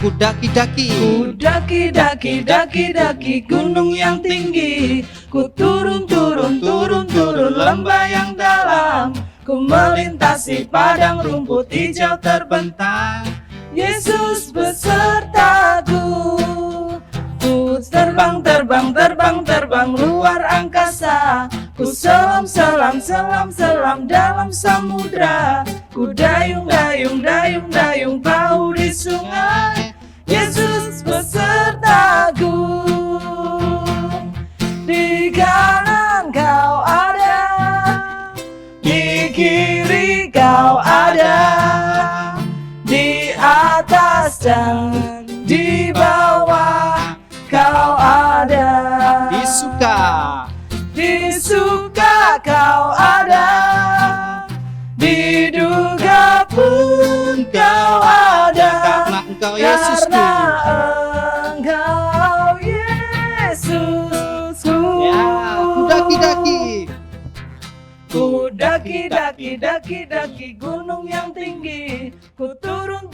Ku daki-daki, Ku daki gunung yang tinggi. Ku turun lembah yang dalam. Ku melintasi padang rumput hijau terbentang. Yesus besertaku. Ku terbang luar angkasa. Ku selam dalam samudra. Ku dayung perahu di sungai. Yesus besertaku. Di kanan kau ada, di kiri kau ada, di atas dan di bawah kau ada. Di suka kau ada, di duka pun kau ada. karena Engkau Yesusku. Karena Engkau Yesusku. Ya, ku daki-daki. Ku daki gunung yang tinggi. Ku turun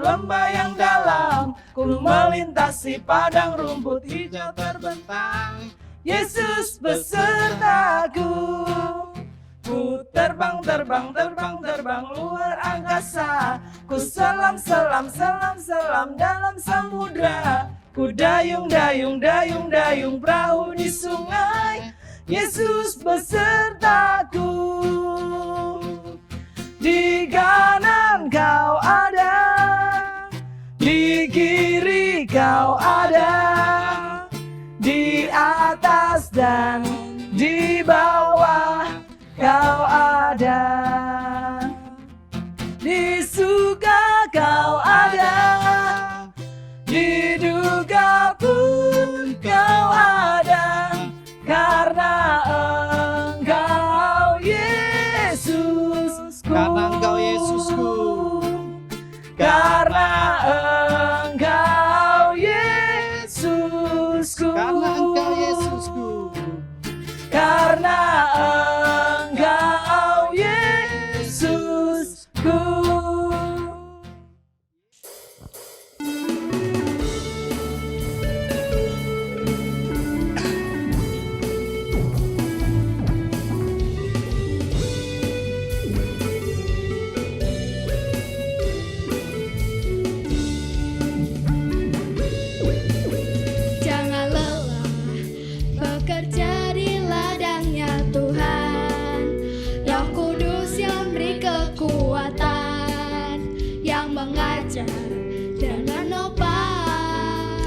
lembah yang dalam. Ku melintasi padang rumput hijau terbentang. Yesus besertaku. Ku terbang luar angkasa. Ku selam dalam samudra. Ku dayung perahu di sungai. Yesus besertaku. Di kanan kau ada, di kiri kau ada, di atas dan di bawah kau ada. Di suka kau ada, di duka pun kau ada. Karena Engkau Yesusku. Karena Engkau Yesusku. Karena Engkau Yesusku. Karena Engkau Yesusku. Karena Engkau Yesusku. Jangan lelah bekerja di ladangnya Tuhan. Roh Kudus yang beri kekuatan, yang mengajar dengan obat.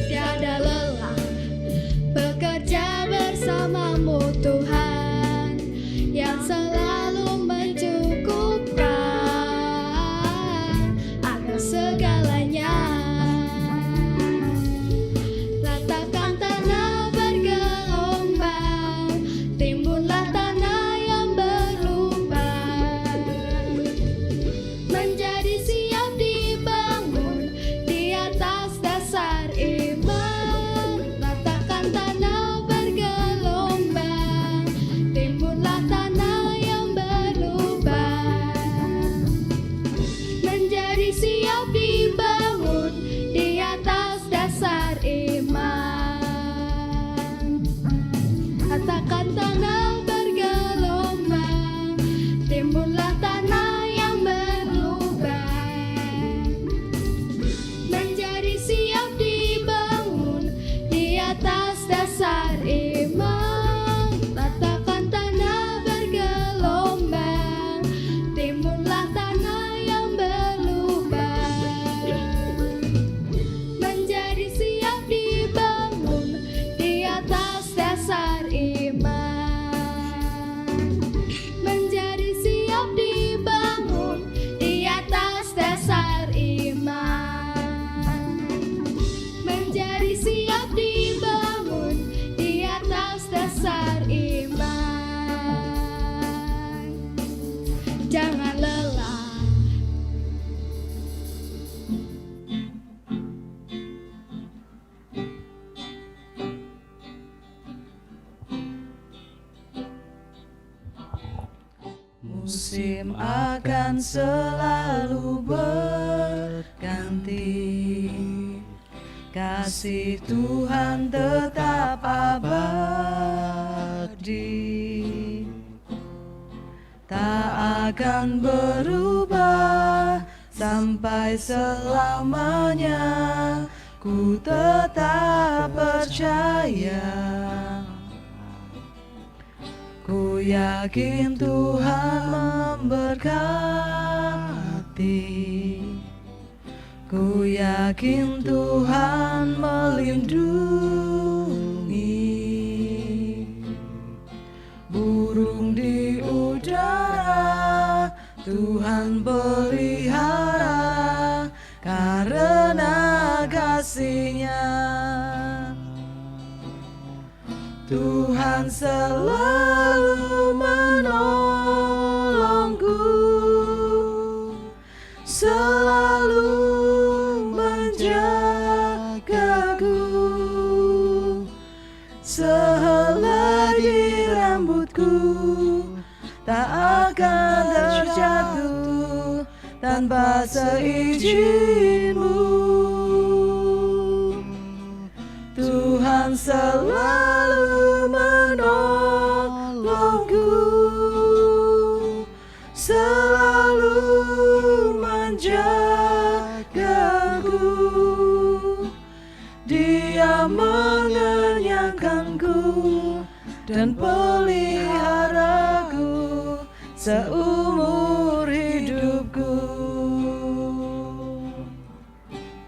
Tiada lelah bekerja bersamamu Tuhan, yang selalu mencukupkan akan segalanya. Ratakan tanah bergelombang, timbunlah tanah yang berlubang, menjadi siap dibangun di atas dasar iman. Ratakan tanah bergelombang, timbunlah tanah yang berlubang, menjadi siap dibangun di atas dasar iman. Katakan tanah bergelombang, timbunlah tanah yang berlubang, menjadi siap dibangun di atas dasar iman. Katakan tanah bergelombang, timbunlah tanah yang berlubang, menjadi siap dibangun di atas dasar iman, menjadi siap dibangun di atas dasar iman, menjadi siap dibangun di atas dasar iman. Jangan lelah. Musim akan selalu berganti, kasih Tuhan tetap abadi, tak akan berubah sampai selamanya. Ku tetap percaya, ku yakin Tuhan memberkati, ku yakin Tuhan melindungi. Burung di udara Tuhan pelihara karena kasih-Nya. Tuhan selalu menolongku, selalu menjagaku. Sehelai di rambutku tak akan terjatuh tanpa seizin-Mu. Tuhan selalu menolongku, selalu menjagaku. Dia mengenyangkanku dan peliharaku seumur hidupku.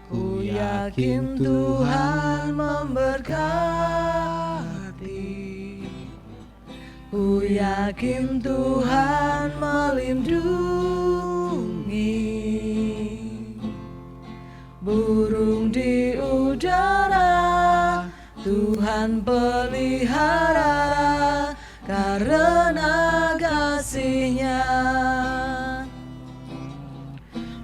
Ku yakin Tuhan memberkati, ku yakin Tuhan melindungi. Burung di udara Tuhan pelihara karena kasih-Nya.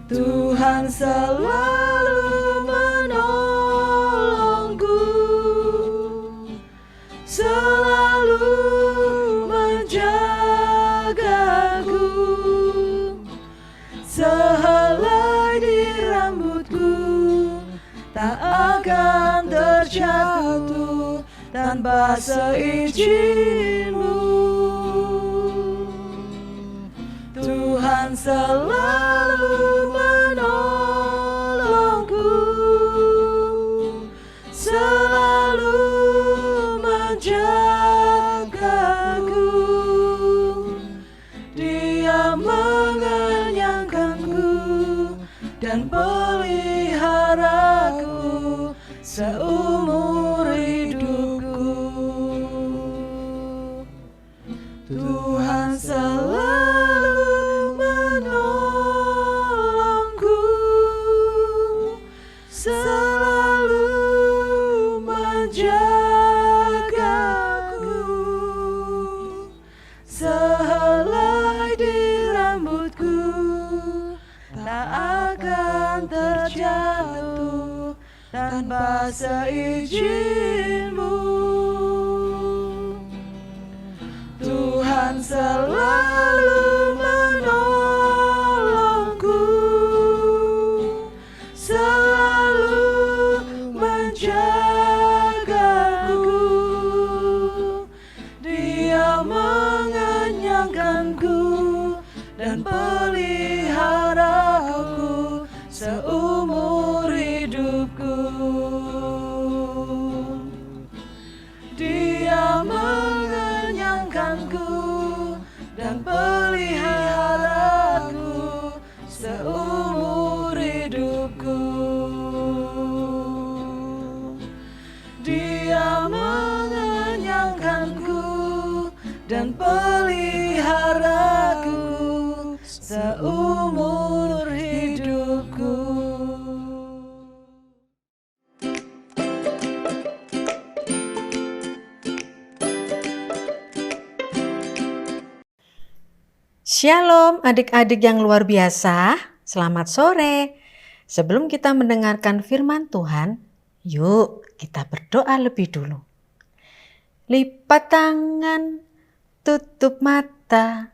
Tuhan selalu menolongku, selalu menjagaku. Sehelai di rambutku tak akan terjatuh tanpa seizin-Mu. Tuhan selalu menolongku, selalu menjagaku. Dia mengenyangkanku dan peliharaku seumur hidupku. Tuhan selalu menolongku, selalu menjagaku. Sehelai di rambutku tak akan terjatuh tanpa seizin-Mu. Tuhan selalu menolongku, selalu menjagaku. Dia mengenyangkanku dan peliharaku seumur hidupku. Dia mengenyangkanku dan peliharaku seumur hidupku. Dia mengenyangkanku dan peliharaku seumur hidupku. Shalom adik-adik yang luar biasa, selamat sore. Sebelum kita mendengarkan firman Tuhan, yuk kita berdoa lebih dulu. Lipat tangan, tutup mata,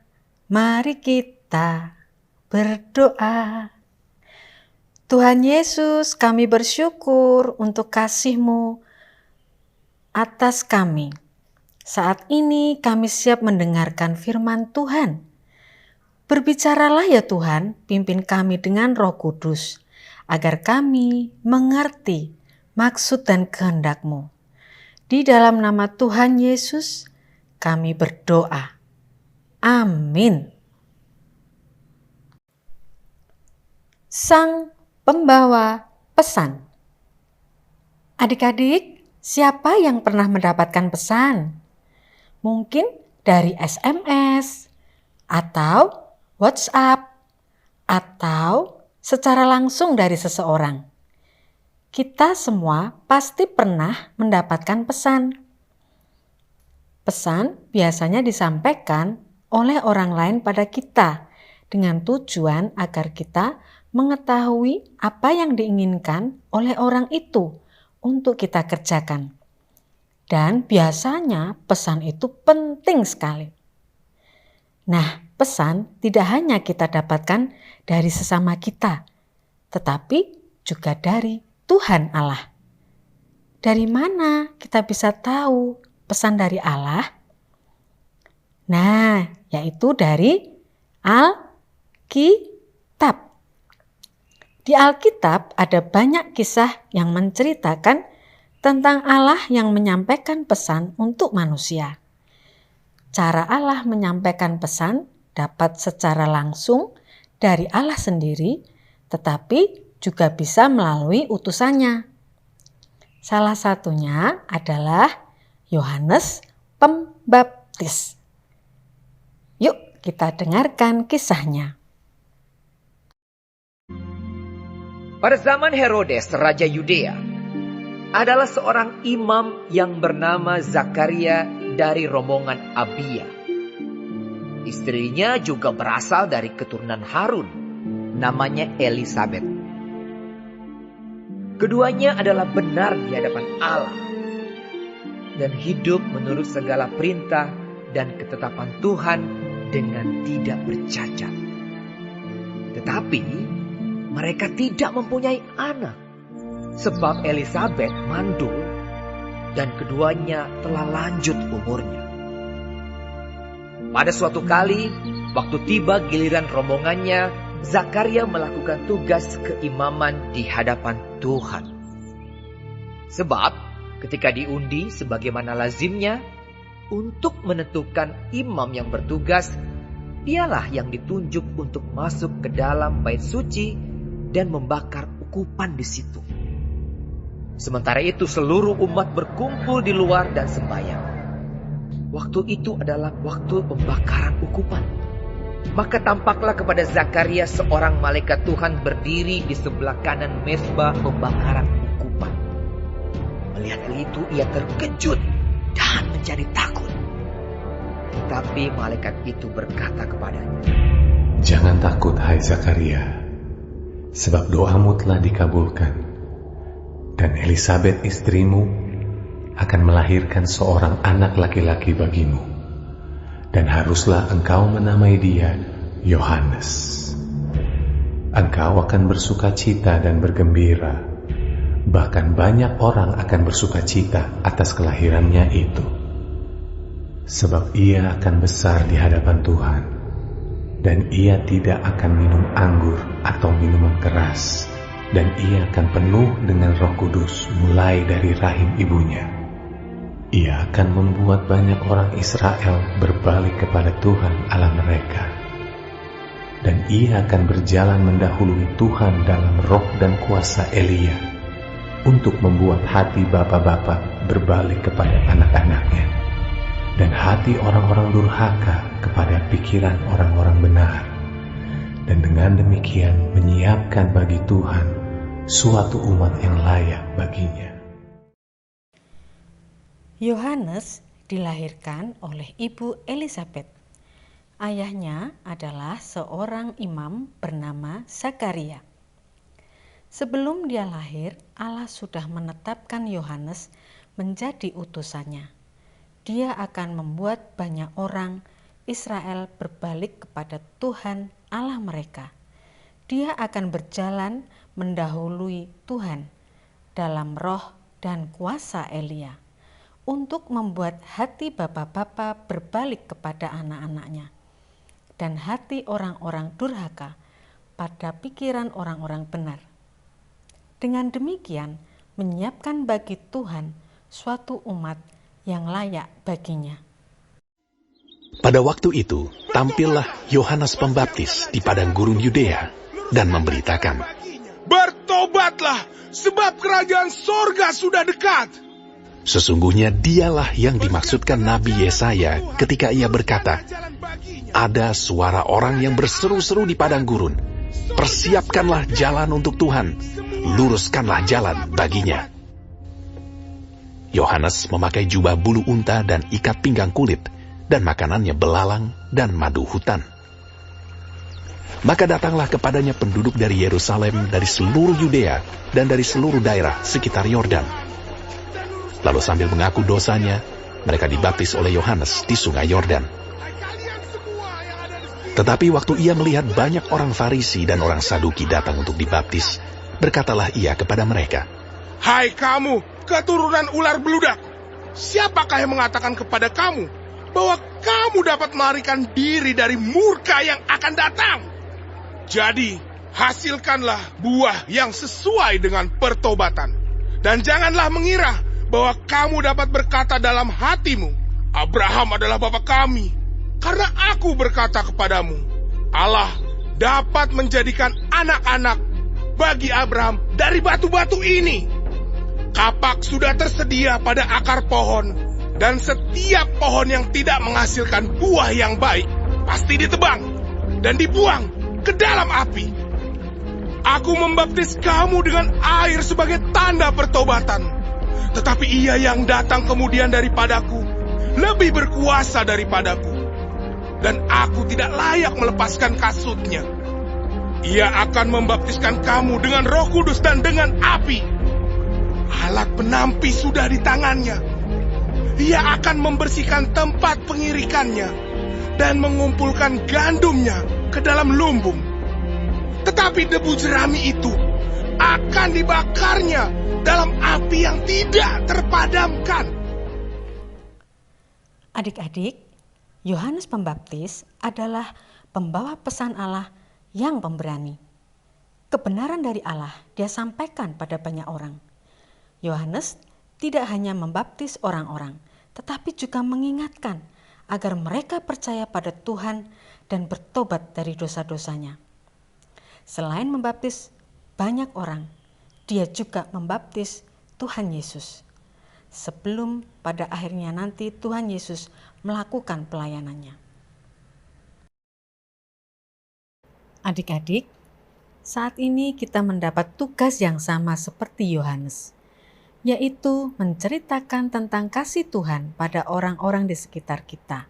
Mari kita berdoa. Tuhan Yesus, kami bersyukur untuk kasih-Mu atas kami. Saat ini kami siap mendengarkan firman Tuhan. Berbicaralah ya Tuhan, pimpin kami dengan Roh Kudus, agar kami mengerti maksud dan kehendak-Mu. Di dalam nama Tuhan Yesus, kami berdoa. Amin. Sang pembawa pesan. Adik-adik, siapa yang pernah mendapatkan pesan? Mungkin dari SMS, atau WhatsApp, atau secara langsung dari seseorang. Kita semua pasti pernah mendapatkan pesan. Pesan biasanya disampaikan oleh orang lain pada kita dengan tujuan agar kita mengetahui apa yang diinginkan oleh orang itu untuk kita kerjakan. Dan biasanya pesan itu penting sekali. Nah, pesan tidak hanya kita dapatkan dari sesama kita, tetapi juga dari Tuhan Allah. Dari mana kita bisa tahu pesan dari Allah? Nah, yaitu dari Alkitab. Di Alkitab ada banyak kisah yang menceritakan tentang Allah yang menyampaikan pesan untuk manusia. Cara Allah menyampaikan pesan dapat secara langsung dari Allah sendiri, tetapi juga bisa melalui utusannya. Salah satunya adalah Yohanes Pembaptis. Yuk kita dengarkan kisahnya. Pada zaman Herodes, Raja Yudea, adalah seorang imam yang bernama Zakaria dari rombongan Abia. Istrinya juga berasal dari keturunan Harun, namanya Elisabet. Keduanya adalah benar di hadapan Allah dan hidup menurut segala perintah dan ketetapan Tuhan dengan tidak bercacat. Tetapi mereka tidak mempunyai anak, sebab Elisabet mandul dan keduanya telah lanjut umurnya. Pada suatu kali, waktu tiba giliran rombongannya, Zakaria melakukan tugas keimaman di hadapan Tuhan. Sebab ketika diundi sebagaimana lazimnya, untuk menentukan imam yang bertugas, dialah yang ditunjuk untuk masuk ke dalam bait suci dan membakar ukupan di situ. Sementara itu seluruh umat berkumpul di luar dan sembahyang. Waktu itu adalah waktu pembakaran ukupan. Maka tampaklah kepada Zakaria seorang malaikat Tuhan berdiri di sebelah kanan mezbah pembakaran ukupan. Melihat itu ia terkejut dan menjadi takut. Tetapi malaikat itu berkata kepadanya, "Jangan takut, hai Zakaria, sebab doamu telah dikabulkan. Dan Elisabet istrimu akan melahirkan seorang anak laki-laki bagimu. Dan haruslah engkau menamai dia Yohanes. Engkau akan bersukacita dan bergembira. Bahkan banyak orang akan bersukacita atas kelahirannya itu. Sebab ia akan besar di hadapan Tuhan. Dan ia tidak akan minum anggur atau minuman keras. Dan ia akan penuh dengan Roh Kudus mulai dari rahim ibunya. Ia akan membuat banyak orang Israel berbalik kepada Tuhan Allah mereka. Dan ia akan berjalan mendahului Tuhan dalam roh dan kuasa Elia, untuk membuat hati bapa-bapa berbalik kepada anak-anaknya, dan hati orang-orang durhaka kepada pikiran orang-orang benar. Dan dengan demikian menyiapkan bagi Tuhan suatu umat yang layak baginya. Yohanes dilahirkan oleh ibu Elisabet. Ayahnya adalah seorang imam bernama Zakaria. Sebelum dia lahir, Allah sudah menetapkan Yohanes menjadi utusannya. Dia akan membuat banyak orang Israel berbalik kepada Tuhan Allah mereka. Dia akan berjalan mendahului Tuhan dalam roh dan kuasa Elia untuk membuat hati bapa-bapa berbalik kepada anak-anaknya dan hati orang-orang durhaka pada pikiran orang-orang benar. Dengan demikian, menyiapkan bagi Tuhan suatu umat yang layak baginya. Pada waktu itu, tampillah Yohanes Pembaptis di padang gurun Yudea dan memberitakan, "Bertobatlah, sebab kerajaan sorga sudah dekat." Sesungguhnya dialah yang dimaksudkan Nabi Yesaya ketika ia berkata, "Ada suara orang yang berseru-seru di padang gurun, persiapkanlah jalan untuk Tuhan, luruskanlah jalan baginya." Yohanes memakai jubah bulu unta dan ikat pinggang kulit, dan makanannya belalang dan madu hutan. Maka datanglah kepadanya penduduk dari Yerusalem, dari seluruh Yudea, dan dari seluruh daerah sekitar Yordan. Lalu sambil mengaku dosanya, mereka dibaptis oleh Yohanes di sungai Yordan. Tetapi waktu ia melihat banyak orang Farisi dan orang Saduki datang untuk dibaptis, berkatalah ia kepada mereka, "Hai kamu, keturunan ular beludak, siapakah yang mengatakan kepada kamu bahwa kamu dapat melarikan diri dari murka yang akan datang? Jadi, hasilkanlah buah yang sesuai dengan pertobatan. Dan janganlah mengira bahwa kamu dapat berkata dalam hatimu, Abraham adalah bapa kami. Karena aku berkata kepadamu, Allah dapat menjadikan anak-anak bagi Abraham dari batu-batu ini. Kapak sudah tersedia pada akar pohon, dan setiap pohon yang tidak menghasilkan buah yang baik pasti ditebang dan dibuang ke dalam api. Aku membaptis kamu dengan air sebagai tanda pertobatan. Tetapi ia yang datang kemudian daripadaku lebih berkuasa daripadaku, dan aku tidak layak melepaskan kasutnya. Ia akan membaptiskan kamu dengan Roh Kudus dan dengan api. Alat penampi sudah di tangannya. Ia akan membersihkan tempat pengirikannya dan mengumpulkan gandumnya ke dalam lumbung. Tetapi debu jerami itu akan dibakarnya dalam api yang tidak terpadamkan." Adik-adik, Yohanes Pembaptis adalah pembawa pesan Allah yang pemberani. Kebenaran dari Allah dia sampaikan pada banyak orang. Yohanes tidak hanya membaptis orang-orang, tetapi juga mengingatkan agar mereka percaya pada Tuhan dan bertobat dari dosa-dosanya. Selain membaptis banyak orang, dia juga membaptis Tuhan Yesus. Sebelum pada akhirnya nanti Tuhan Yesus melakukan pelayanannya. Adik-adik, saat ini kita mendapat tugas yang sama seperti Yohanes, yaitu menceritakan tentang kasih Tuhan pada orang-orang di sekitar kita,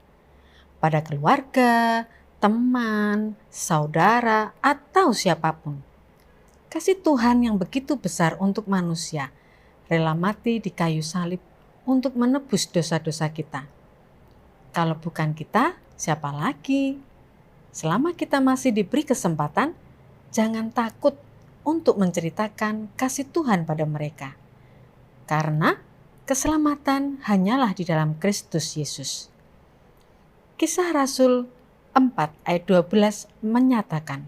pada keluarga, teman, saudara, atau siapapun. Kasih Tuhan yang begitu besar untuk manusia, rela mati di kayu salib untuk menebus dosa-dosa kita. Kalau bukan kita, siapa lagi? Selama kita masih diberi kesempatan, jangan takut untuk menceritakan kasih Tuhan pada mereka. Karena keselamatan hanyalah di dalam Kristus Yesus. Kisah Rasul 4 ayat 12 menyatakan,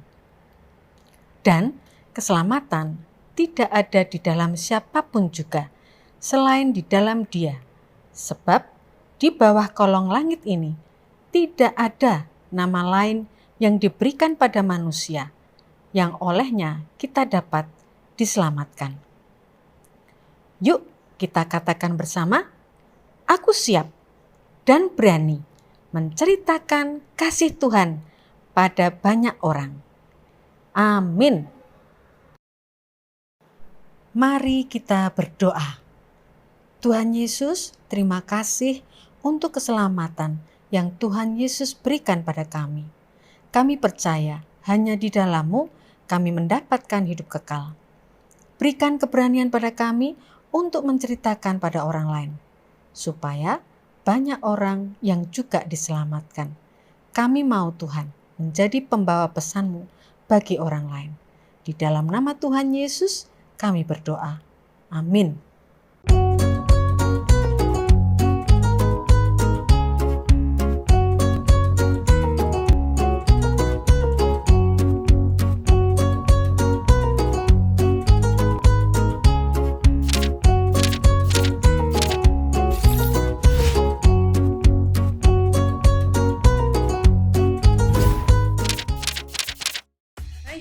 "Dan keselamatan tidak ada di dalam siapapun juga selain di dalam Dia, sebab di bawah kolong langit ini tidak ada nama lain yang diberikan pada manusia yang olehnya kita dapat diselamatkan." Yuk kita katakan bersama, aku siap dan berani menceritakan kasih Tuhan pada banyak orang. Amin. Mari kita berdoa. Tuhan Yesus, terima kasih untuk keselamatan yang Tuhan Yesus berikan pada kami. Kami percaya hanya di dalam-Mu kami mendapatkan hidup kekal. Berikan keberanian pada kami untuk menceritakan pada orang lain, supaya banyak orang yang juga diselamatkan. Kami mau Tuhan menjadi pembawa pesan-Mu bagi orang lain. Di dalam nama Tuhan Yesus kami berdoa. Amin.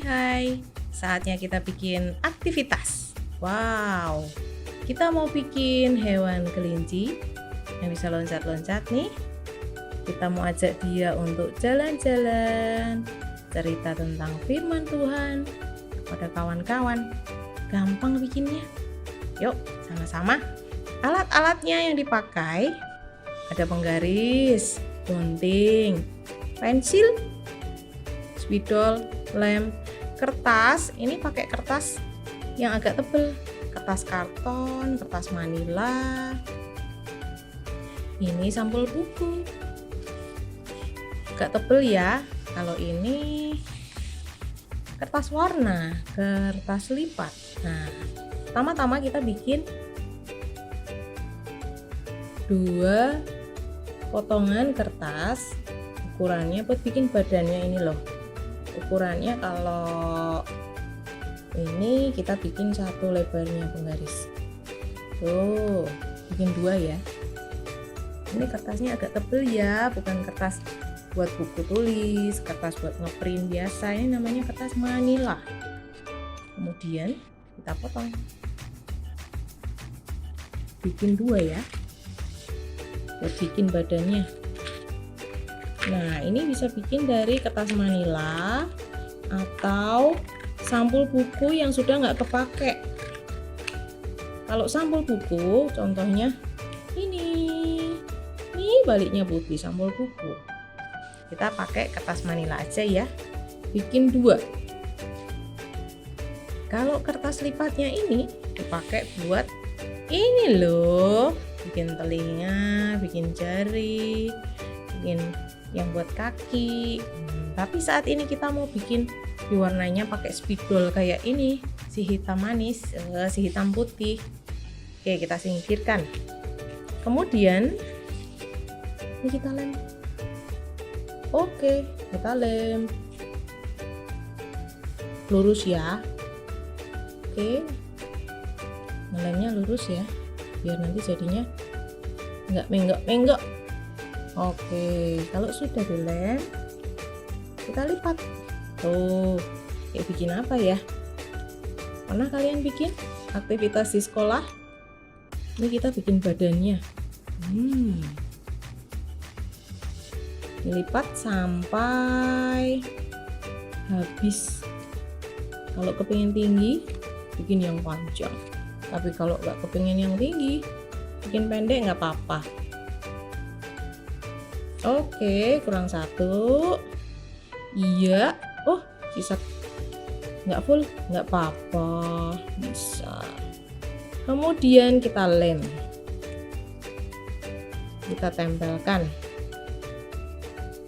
Hai, saatnya kita bikin aktivitas. Wow, kita mau bikin hewan kelinci yang bisa loncat-loncat nih. Kita mau ajak dia untuk jalan-jalan, cerita tentang firman Tuhan kepada kawan-kawan. Gampang bikinnya. Yuk, sama-sama. Alat-alatnya yang dipakai ada penggaris, gunting, pensil, spidol, lem, kertas. Ini pakai kertas yang agak tebal, kertas karton, kertas manila. Ini sampul buku, agak tebal ya. Kalau ini kertas warna, kertas lipat. Nah, pertama-tama kita bikin 2 potongan kertas. Ukurannya buat bikin badannya ini loh. Ukurannya kalau ini kita bikin 1 lebarnya penggaris. Tuh, bikin 2 ya. Ini kertasnya agak tebal ya, bukan kertas buat buku tulis, kertas buat ngeprint biasa. Ini namanya kertas manila. Kemudian kita potong. Bikin 2 ya. Buat bikin badannya. Nah, ini bisa bikin dari kertas manila atau sampul buku yang sudah nggak kepake. Kalau sampul buku, contohnya ini baliknya putih, sampul buku. Kita pakai kertas manila aja ya. Bikin 2. Kalau kertas lipatnya ini dipakai buat ini loh, bikin telinga, bikin jari, bikin yang buat kaki. Tapi saat ini kita mau bikin diwarnanya pakai spidol kayak ini, si hitam manis, si hitam putih. Oke, kita singkirkan. Kemudian ini kita lem. Oke, kita lem lurus ya. Oke, ngelemnya lurus ya, biar nanti jadinya nggak menggok-menggok. Oke, kalau sudah dilem, kita lipat. Tuh, kayak bikin apa ya? Pernah kalian bikin aktivitas di sekolah? Ini kita bikin badannya. Dilipat sampai habis. Kalau kepingin tinggi, bikin yang panjang. Tapi kalau nggak kepingin yang tinggi, bikin pendek nggak apa-apa. Oke, kurang 1. Iya. Oh, sisa nggak full, nggak apa-apa, bisa. Kemudian kita lem. Kita tempelkan.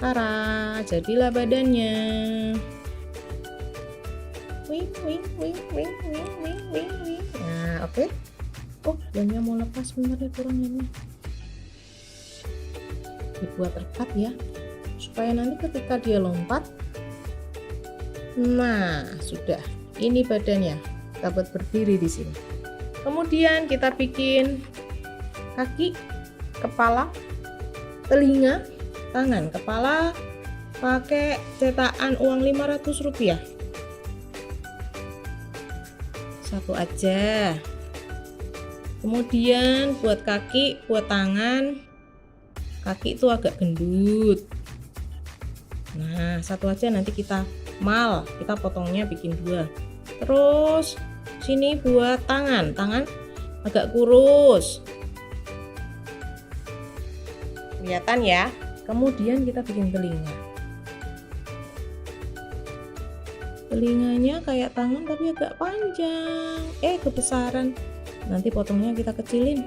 Tara, jadilah badannya. Wing, wing, wing, wing, wing, wing, wing, wing. Nah, oke. Oh, lemnya mau lepas, bener ya, kurang lemnya. Dibuat rekat ya, supaya nanti ketika dia lompat, nah sudah, ini badannya kita buat berdiri di sini. Kemudian kita bikin kaki, kepala, telinga, tangan. Kepala pakai cetakan uang Rp500. Satu aja. Kemudian buat kaki, buat tangan. Kaki itu agak gendut. Nah, satu aja, nanti kita mal, kita potongnya bikin 2. Terus sini buat tangan, tangan agak kurus. Kelihatan ya? Kemudian kita bikin telinga. Telinganya kayak tangan tapi agak panjang. Kebesaran. Nanti potongnya kita kecilin.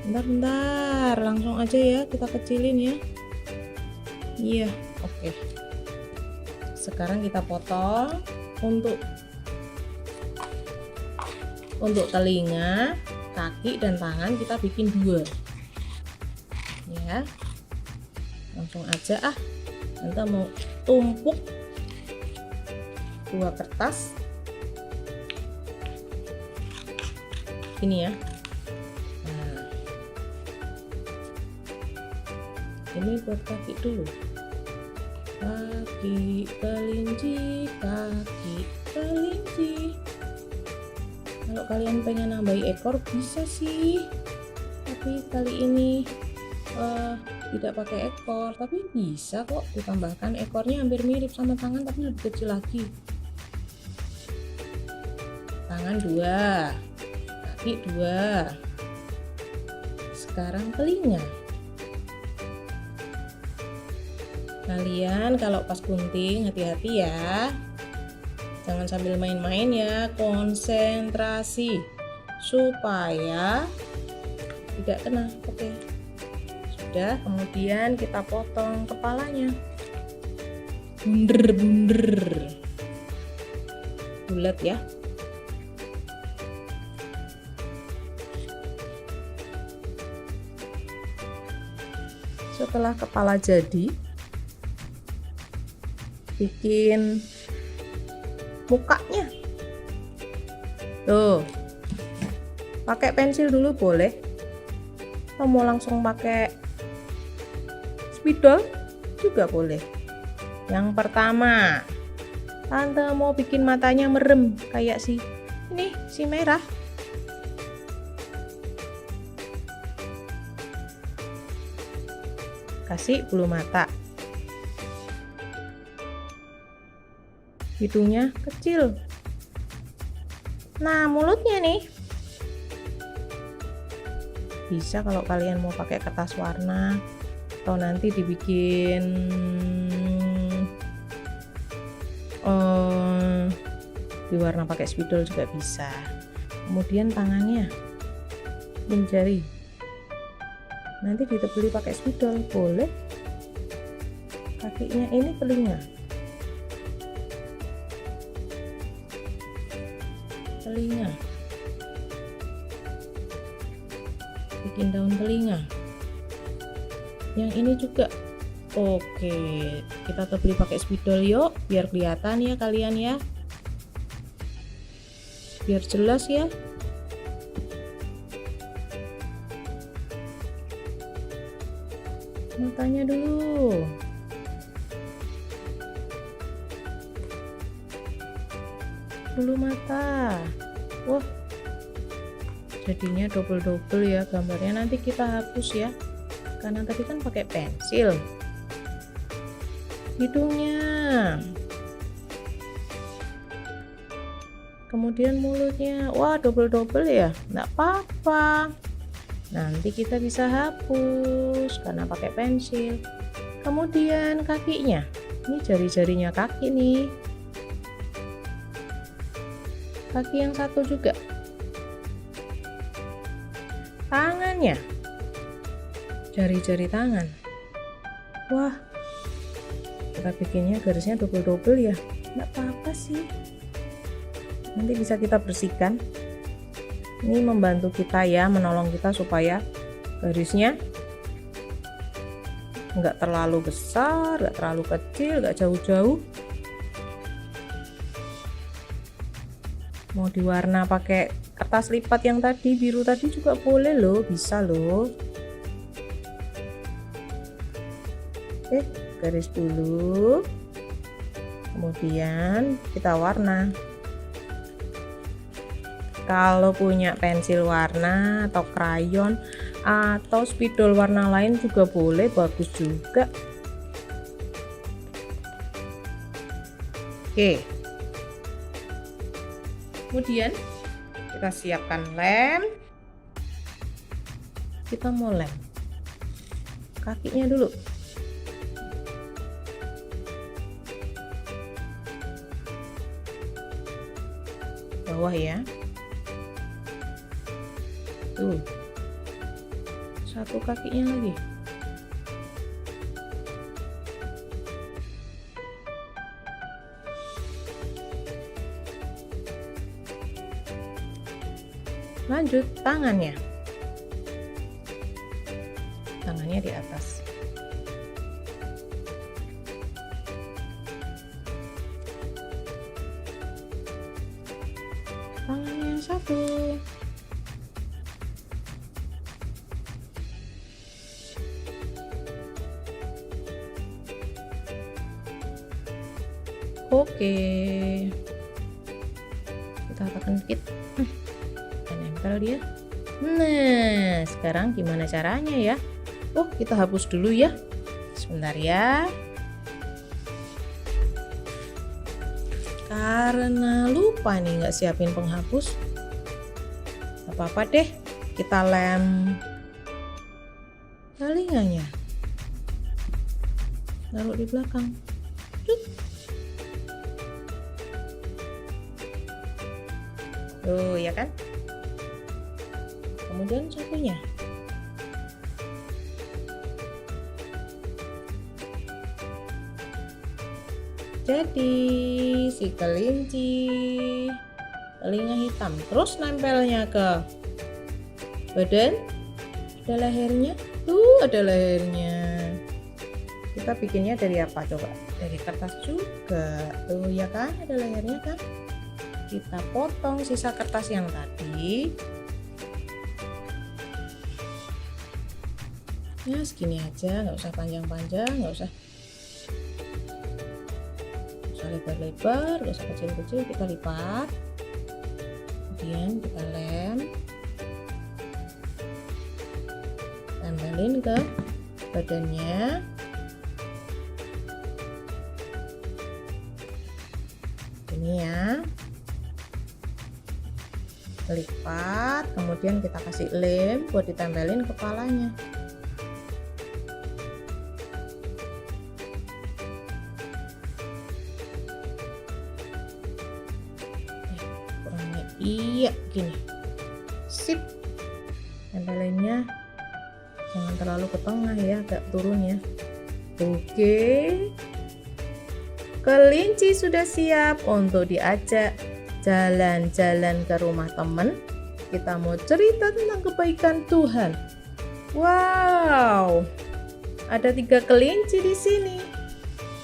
Bentar, langsung aja ya kita kecilin ya. Iya, oke. Sekarang kita potong untuk telinga, kaki dan tangan kita bikin 2. Ya. Langsung aja Tante mau tumpuk 2 kertas. Ini ya. Nah. Ini buat kaki dulu. Kaki kelinci, kaki kelinci. Kalau kalian pengen nambahi ekor bisa sih, tapi kali ini tidak pakai ekor, tapi bisa kok ditambahkan ekornya hampir mirip sama tangan tapi lebih kecil lagi. Tangan 2, kaki 2. Sekarang telinga. Kalian kalau pas gunting hati-hati ya, jangan sambil main-main ya, konsentrasi supaya tidak kena. Oke, sudah. Kemudian kita potong kepalanya, bunder bulat ya. Setelah kepala jadi, bikin mukanya. Tuh, pakai pensil dulu boleh, atau mau langsung pakai spidol juga boleh. Yang pertama, Tante mau bikin matanya merem kayak si merah. Kasih bulu mata. Hidungnya kecil. Nah, mulutnya nih. Bisa kalau kalian mau pakai kertas warna atau nanti dibikin diwarna pakai spidol juga bisa. Kemudian tangannya, jari. Nanti ditebeli pakai spidol boleh. Kakinya ini telinga. Bikin daun telinga. Yang ini juga oke, kita tebeli pakai spidol yuk, biar kelihatan ya kalian ya, biar jelas ya. Matanya dulu. Bulu mata. Wah, jadinya double-double ya gambarnya. Nanti kita hapus ya, karena tadi kan pakai pensil. Hidungnya, kemudian mulutnya. Wah, double-double ya, nggak apa-apa, nanti kita bisa hapus karena pakai pensil. Kemudian kakinya, ini jari-jarinya kaki nih, kaki yang satu juga. Tangannya, jari-jari tangan. Wah, kita bikinnya garisnya double-double ya, nggak apa-apa sih, nanti bisa kita bersihkan. Ini membantu kita ya, menolong kita supaya garisnya nggak terlalu besar, nggak terlalu kecil, nggak jauh-jauh. Mau diwarna pakai kertas lipat yang tadi, biru tadi juga boleh loh, bisa loh. Oke, garis dulu, kemudian kita warna. Kalau punya pensil warna atau krayon atau spidol warna lain juga boleh, bagus juga. Oke, kemudian kita siapkan lem. Kita mau lem kakinya dulu. Bawah ya. Tuh, satu kakinya lagi. Lanjut, tangannya. Tangannya di atas. Tangannya yang satu. Oke, kita tekan dikit, dan nempel dia. Nah, sekarang gimana caranya ya? Oh, kita hapus dulu ya. Sebentar ya. Karena lupa nih nggak siapin penghapus. Gak apa-apa deh, kita lem telinganya. Taruh di belakang. Cuk. Tuh, ya kan? Kemudian satunya. Jadi, si kelinci telinga hitam terus nempelnya ke badan. Ada lehernya. Tuh, ada lehernya. Kita bikinnya dari apa coba? Dari kertas juga. Tuh, ya kan? Ada lehernya kan? Kita potong sisa kertas yang tadi. Ya segini aja, nggak usah panjang-panjang, nggak usah lebar-lebar, nggak usah kecil-kecil. Kita lipat, kemudian kita lem, tempelin ke badannya. Ini ya, lipat, kemudian kita kasih lem buat ditempelin kepalanya. Kurangnya iya gini, sip. Tempelinnya jangan terlalu ke tengah ya, agak turun ya. Oke, kelinci sudah siap untuk diajak jalan-jalan ke rumah teman. Kita mau cerita tentang kebaikan Tuhan. Wow, ada 3 kelinci di sini,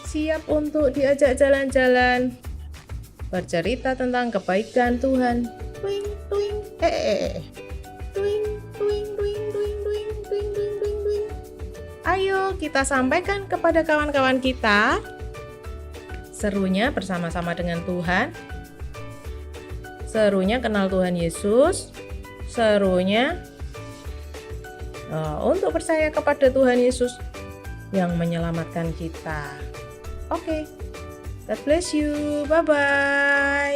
siap untuk diajak jalan-jalan, bercerita tentang kebaikan Tuhan. Twing, twing, twing, twing, twing, twing, twing, twing, twing, twing, twing. Ayo kita sampaikan kepada kawan-kawan kita serunya bersama-sama dengan Tuhan. Serunya kenal Tuhan Yesus, serunya untuk percaya kepada Tuhan Yesus yang menyelamatkan kita. Oke, God bless you, bye-bye.